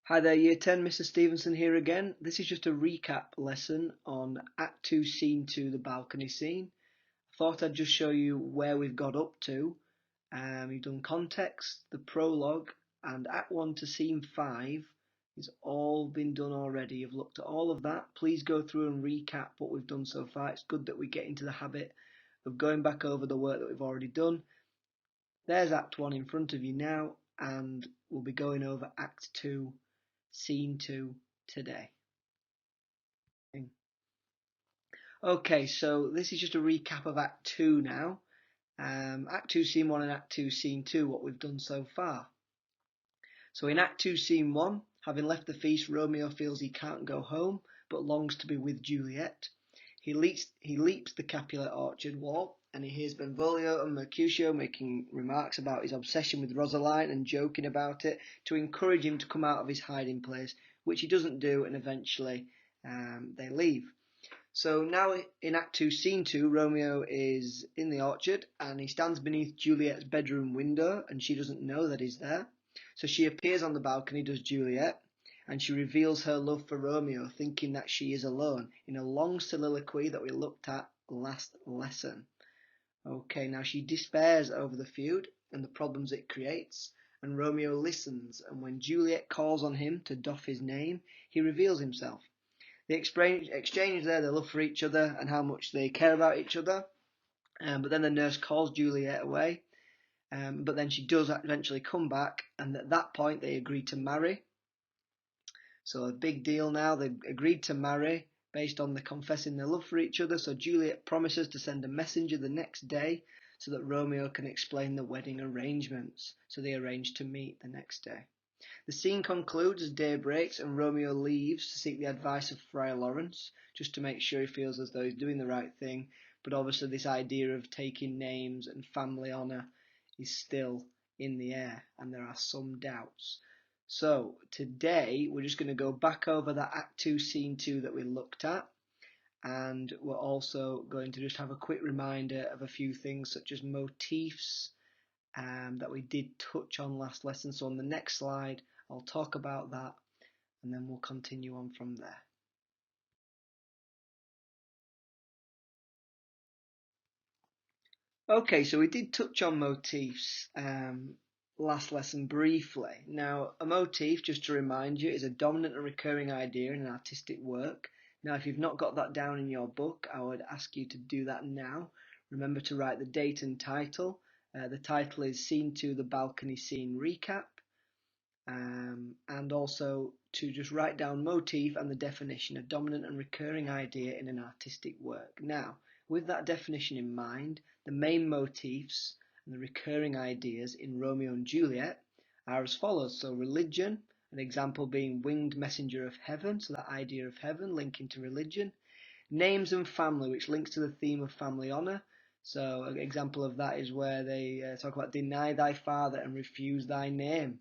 Hi there, Year 10, Mr. Stevenson here again. This is just a recap lesson on Act 2, Scene 2, the balcony scene. I thought I'd just show you where we've got up to. We've done context, the prologue, and Act 1 to Scene 5 is all been done already. You've looked at all of that. Please go through and recap what we've done so far. It's good that we get into the habit of going back over the work that we've already done. There's Act 1 in front of you now, and we'll be going over Act 2, Scene 2 today. Okay, so this is just a recap of Act 2 now. Act 2, Scene 1 and Act 2, Scene 2, what we've done so far. So in Act 2, Scene 1, having left the feast, Romeo feels he can't go home, but longs to be with Juliet. He leaps the Capulet orchard wall, and he hears Benvolio and Mercutio making remarks about his obsession with Rosaline and joking about it to encourage him to come out of his hiding place, which he doesn't do, and eventually they leave. So now in Act 2, Scene 2, Romeo is in the orchard and he stands beneath Juliet's bedroom window and she doesn't know that he's there. So she appears on the balcony, does Juliet, and she reveals her love for Romeo, thinking that she is alone, in a long soliloquy that we looked at last lesson. Okay, now she despairs over the feud and the problems it creates, and Romeo listens, and when Juliet calls on him to doff his name, he reveals himself. They exchange their love for each other and how much they care about each other. But then the nurse calls Juliet away. But then she does eventually come back, and at that point they agree to marry. So a big deal now. They've agreed to marry based on the confessing their love for each other. So Juliet promises to send a messenger the next day so that Romeo can explain the wedding arrangements. So they arrange to meet the next day. The scene concludes as day breaks and Romeo leaves to seek the advice of Friar Lawrence, just to make sure he feels as though he's doing the right thing. But obviously this idea of taking names and family honour is still in the air, and there are some doubts. So today we're just going to go back over that Act 2, Scene 2 that we looked at, and we're also going to just have a quick reminder of a few things such as motifs that we did touch on last lesson. So on the next slide I'll talk about that and then we'll continue on from there. Okay, so we did touch on motifs last lesson briefly. Now, a motif, just to remind you, is a dominant and recurring idea in an artistic work. Now, if you've not got that down in your book, I would ask you to do that now. Remember to write the date and title. The title is Scene 2, the Balcony Scene Recap. And also to just write down motif and the definition, a dominant and recurring idea in an artistic work. Now, with that definition in mind, the main motifs and the recurring ideas in Romeo and Juliet are as follows. So religion, an example being winged messenger of heaven, so that idea of heaven linking to religion. Names and family, which links to the theme of family honour. So an example of that is where they talk about deny thy father and refuse thy name.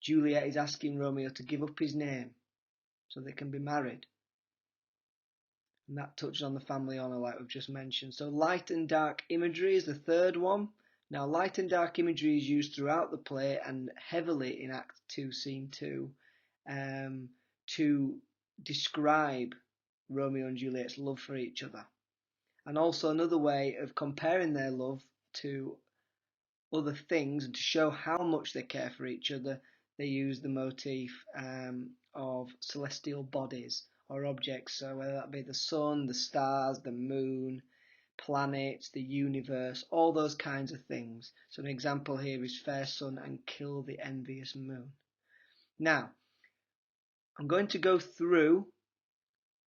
Juliet is asking Romeo to give up his name so they can be married. And that touches on the family honour like we've just mentioned. So light and dark imagery is the third one. Now light and dark imagery is used throughout the play and heavily in Act 2, Scene 2 to describe Romeo and Juliet's love for each other. And also another way of comparing their love to other things and to show how much they care for each other, they use the motif of celestial bodies or objects, so whether that be the sun, the stars, the moon, planets, the universe, all those kinds of things. So an example here is fair sun and kill the envious moon. Now, I'm going to go through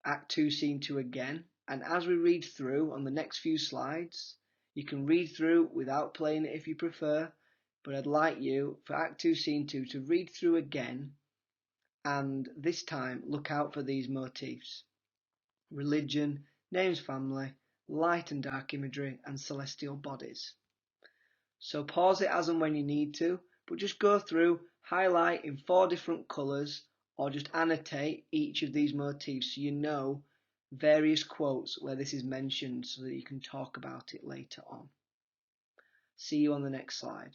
Act 2, Scene 2 again, and as we read through on the next few slides, you can read through without playing it if you prefer, but I'd like you, for Act 2, Scene 2, to read through again and this time look out for these motifs. Religion, names family, light and dark imagery, and celestial bodies. So pause it as and when you need to, but just go through, highlight in 4 different colours, or just annotate each of these motifs so you know various quotes where this is mentioned so that you can talk about it later on. See you on the next slide.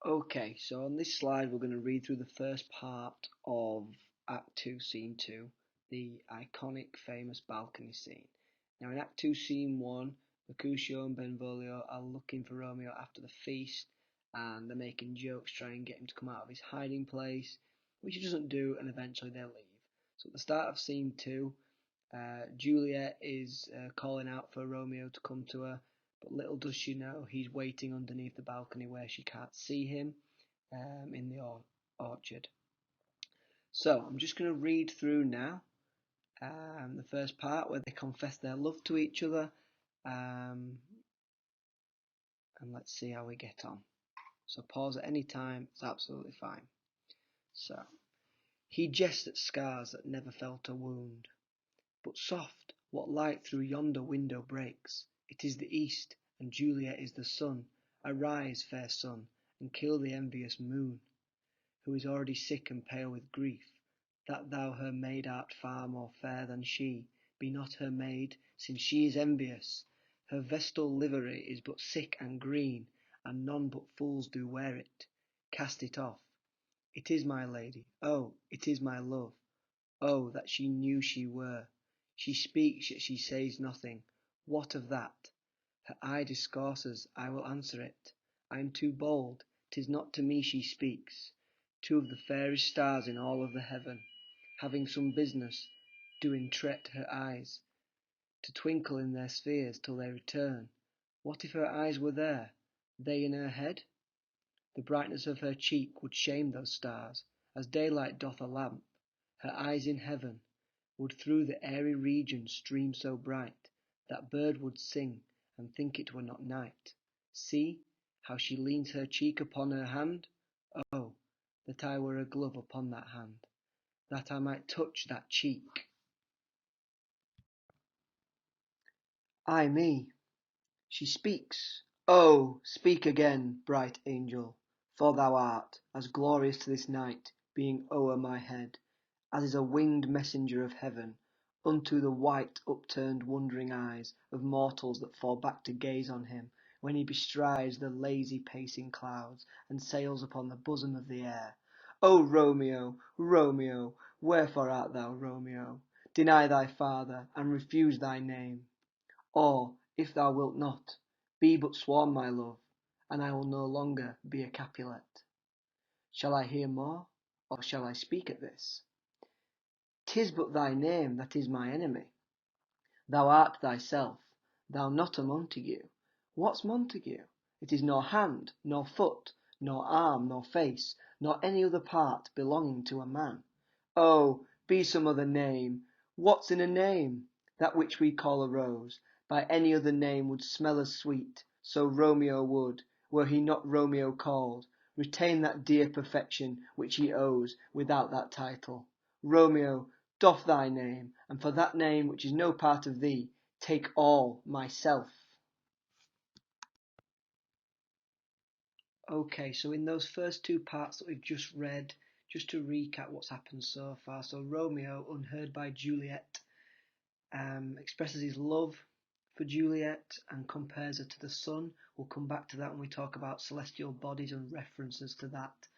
Okay, so on this slide we're going to read through the first part of Act 2, Scene 2, the iconic, famous balcony scene. Now in Act 2, Scene 1, Mercutio and Benvolio are looking for Romeo after the feast, and they're making jokes trying to get him to come out of his hiding place, which he doesn't do, and eventually they leave. So at the start of Scene 2, Juliet is calling out for Romeo to come to her, but little does she know he's waiting underneath the balcony where she can't see him, in the orchard. So I'm just going to read through now the first part where they confess their love to each other, and let's see how we get on. So pause at any time, it's absolutely fine. So, he jests at scars that never felt a wound. But soft, what light through yonder window breaks? It is the east, and Juliet is the sun. Arise, fair sun, and kill the envious moon, who is already sick and pale with grief, that thou her maid art far more fair than she. Be not her maid, since she is envious. Her vestal livery is but sick and green, and none but fools do wear it. Cast it off. It is my lady, oh, it is my love. Oh, that she knew she were. She speaks, yet she says nothing. What of that? Her eye discourses, I will answer it. I am too bold, 'tis not to me she speaks. Two of the fairest stars in all of the heaven, having some business, do entreat her eyes to twinkle in their spheres till they return. What if her eyes were there, they in her head? The brightness of her cheek would shame those stars, as daylight doth a lamp. Her eyes in heaven would through the airy region stream so bright, that bird would sing, and think it were not night. See, how she leans her cheek upon her hand. Oh, that I were a glove upon that hand, that I might touch that cheek. Ay me, she speaks. Oh, speak again, bright angel, for thou art as glorious to this night, being o'er my head, as is a winged messenger of heaven, unto the white upturned wondering eyes of mortals that fall back to gaze on him, when he bestrides the lazy pacing clouds, and sails upon the bosom of the air. O Romeo, Romeo, wherefore art thou Romeo? Deny thy father, and refuse thy name. Or, if thou wilt not, be but sworn my love, and I will no longer be a Capulet. Shall I hear more, or shall I speak at this? 'Tis but thy name that is my enemy. Thou art thyself, thou not a Montague. What's Montague? It is nor hand, nor foot, nor arm, nor face, nor any other part belonging to a man. Oh, be some other name. What's in a name? That which we call a rose, by any other name would smell as sweet, so Romeo would, were he not Romeo called, retain that dear perfection which he owes without that title. Romeo, doff thy name, and for that name which is no part of thee, take all myself. Okay, so in those first two parts that we've just read, just to recap what's happened so far. So Romeo, unheard by Juliet, expresses his love for Juliet and compares her to the sun. We'll come back to that when we talk about celestial bodies and references to that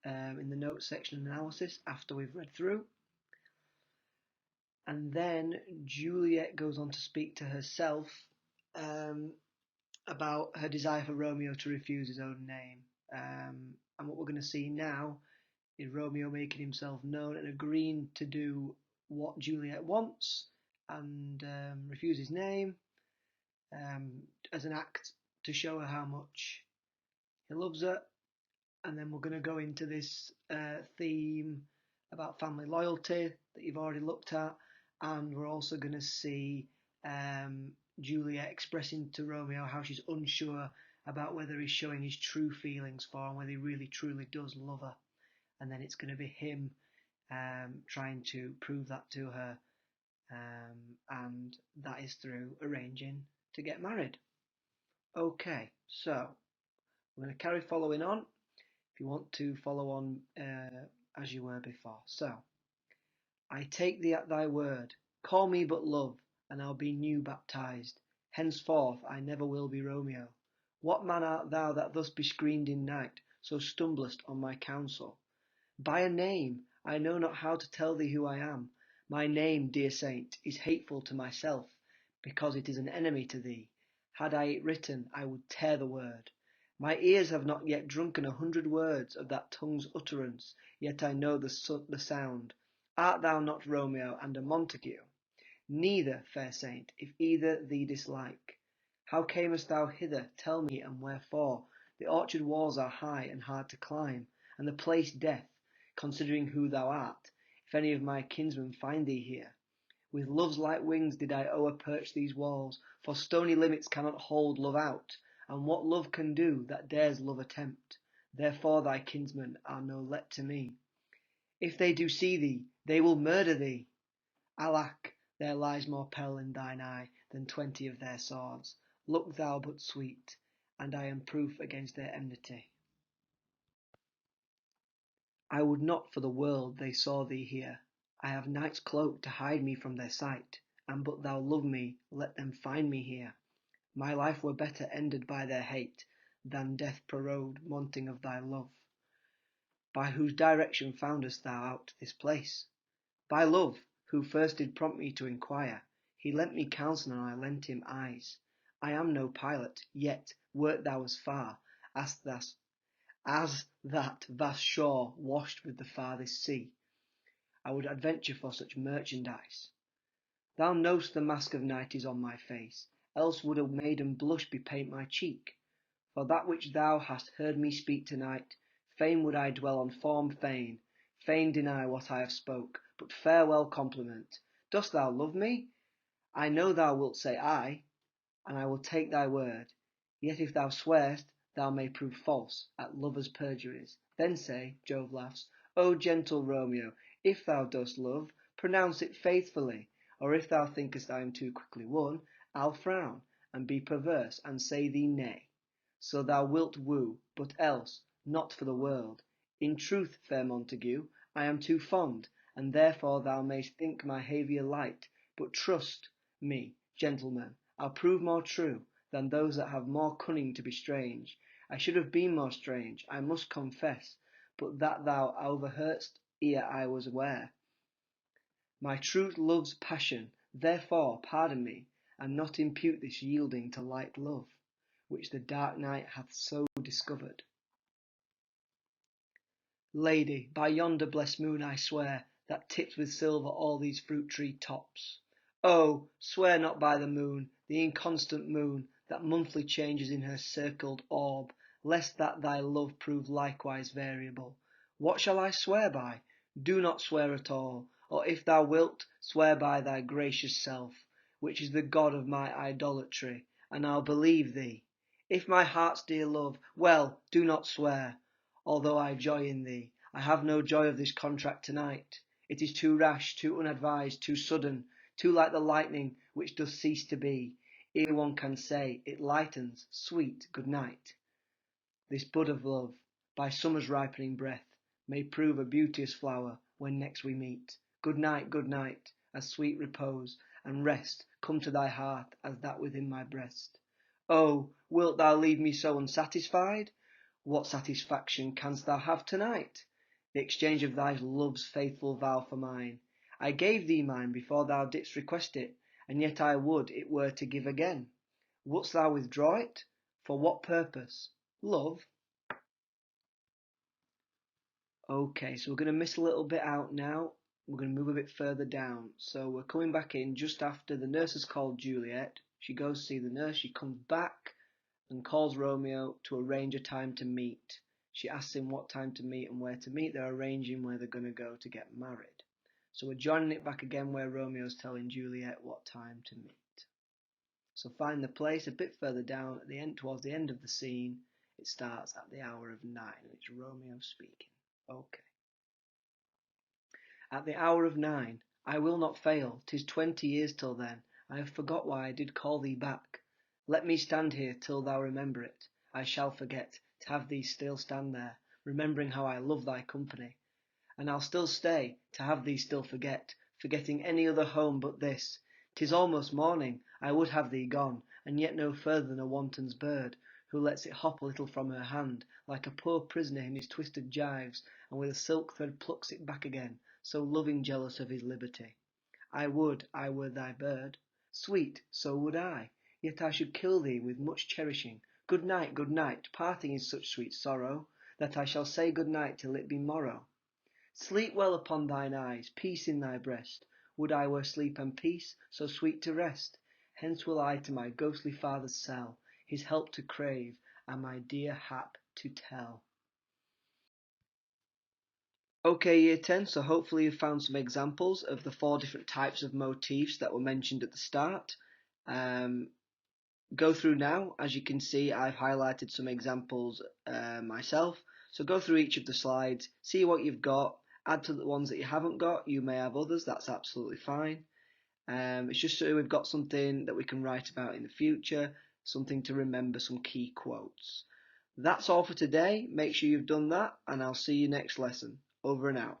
in the notes section analysis after we've read through. And then Juliet goes on to speak to herself about her desire for Romeo to refuse his own name. And what we're going to see now is Romeo making himself known and agreeing to do what Juliet wants and refuse his name as an act to show her how much he loves her. And then we're going to go into this theme about family loyalty that you've already looked at, and we're also going to see Juliet expressing to Romeo how she's unsure about whether he's showing his true feelings for her and whether he really truly does love her. And then it's going to be him trying to prove that to her, and that is through arranging to get married. Okay, so we're going to carry following on if you want to follow on as you were before. So, I take thee at thy word, call me but love, and I'll be new baptized. Henceforth I never will be Romeo. What man art thou that thus bescreened in night, so stumblest on my counsel? By a name, I know not how to tell thee who I am. My name, dear saint, is hateful to myself, because it is an enemy to thee. Had I it written, I would tear the word. My ears have not yet drunken 100 words of that tongue's utterance, yet I know the sound. Art thou not Romeo and a Montague? Neither, fair saint, if either thee dislike. How camest thou hither? Tell me, and wherefore? The orchard walls are high and hard to climb, and the place death, considering who thou art, if any of my kinsmen find thee here. With love's light wings did I o'erperch these walls, for stony limits cannot hold love out, and what love can do, that dares love attempt. Therefore thy kinsmen are no let to me. If they do see thee, they will murder thee. Alack, there lies more peril in thine eye than 20 of their swords. Look thou but sweet, and I am proof against their enmity. I would not for the world they saw thee here. I have night's cloak to hide me from their sight, and but thou love me, let them find me here. My life were better ended by their hate, than death prorogued, wanting of thy love. By whose direction foundest thou out this place? By love, who first did prompt me to inquire. He lent me counsel, and I lent him eyes. I am no pilot, yet wert thou as far as that vast shore washed with the farthest sea, I would adventure for such merchandise. Thou know'st the mask of night is on my face, else would a maiden blush bepaint my cheek. For that which thou hast heard me speak tonight, fain would I dwell on form fain deny what I have spoke, but farewell compliment. Dost thou love me? I know thou wilt say aye, and I will take thy word. Yet if thou swear'st, thou may prove false at lovers' perjuries. Then say, Jove laughs, O gentle Romeo, if thou dost love, pronounce it faithfully. Or if thou thinkest I am too quickly won, I'll frown, and be perverse, and say thee nay. So thou wilt woo, but else, not for the world. In truth, fair Montague, I am too fond, and therefore thou mayst think my haviour light. But trust me, gentleman, I'll prove more true than those that have more cunning to be strange. I should have been more strange, I must confess, but that thou overheardst ere I was aware. My truth loves passion, therefore pardon me, and not impute this yielding to light love, which the dark night hath so discovered. Lady, by yonder blessed moon I swear, that tips with silver all these fruit tree tops. Oh, swear not by the moon, the inconstant moon, that monthly changes in her circled orb, lest that thy love prove likewise variable. What shall I swear by? Do not swear at all, or if thou wilt, swear by thy gracious self, which is the God of my idolatry, and I'll believe thee. If my heart's dear love, well, do not swear. Although I joy in thee, I have no joy of this contract tonight. It is too rash, too unadvised, too sudden, too like the lightning which doth cease to be, ere one can say it lightens, sweet good night. This bud of love, by summer's ripening breath, may prove a beauteous flower when next we meet. Good night, as sweet repose and rest come to thy heart as that within my breast. Oh, wilt thou leave me so unsatisfied? What satisfaction canst thou have tonight? The exchange of thy love's faithful vow for mine. I gave thee mine before thou didst request it, and yet I would it were to give again. Wouldst thou withdraw it? For what purpose? Love? Okay, so we're going to miss a little bit out now. We're going to move a bit further down. So we're coming back in just after the nurse has called Juliet. She goes to see the nurse. She comes back and calls Romeo to arrange a time to meet. She asks him what time to meet and where to meet. They're arranging where they're going to go to get married. So we're joining it back again where Romeo's telling Juliet what time to meet. So find the place a bit further down at the end, towards the end of the scene. It starts at the hour of 9 and it's Romeo speaking. Okay. At the hour of 9, I will not fail. 'Tis 20 years till then. I have forgot why I did call thee back. Let me stand here till thou remember it. I shall forget to have thee still stand there, remembering how I love thy company. And I'll still stay to have thee still forget, forgetting any other home but this. 'Tis almost morning. I would have thee gone, and yet no further than a wanton's bird, who lets it hop a little from her hand, like a poor prisoner in his twisted gyves, and with a silk thread plucks it back again, so loving jealous of his liberty. I would I were thy bird. Sweet, so would I, yet I should kill thee with much cherishing. Good night, parting is such sweet sorrow, that I shall say good night till it be morrow. Sleep well upon thine eyes, peace in thy breast. Would I were sleep and peace, so sweet to rest. Hence will I to my ghostly father's cell, his help to crave, and my dear hap to tell. Okay, Year 10, so hopefully you've found some examples of the 4 different types of motifs that were mentioned at the start. Go through now. As you can see, I've highlighted some examples myself. So go through each of the slides, see what you've got, add to the ones that you haven't got. You may have others, that's absolutely fine. It's just so we've got something that we can write about in the future, something to remember, some key quotes. That's all for today. Make sure you've done that, and I'll see you next lesson. Over and out.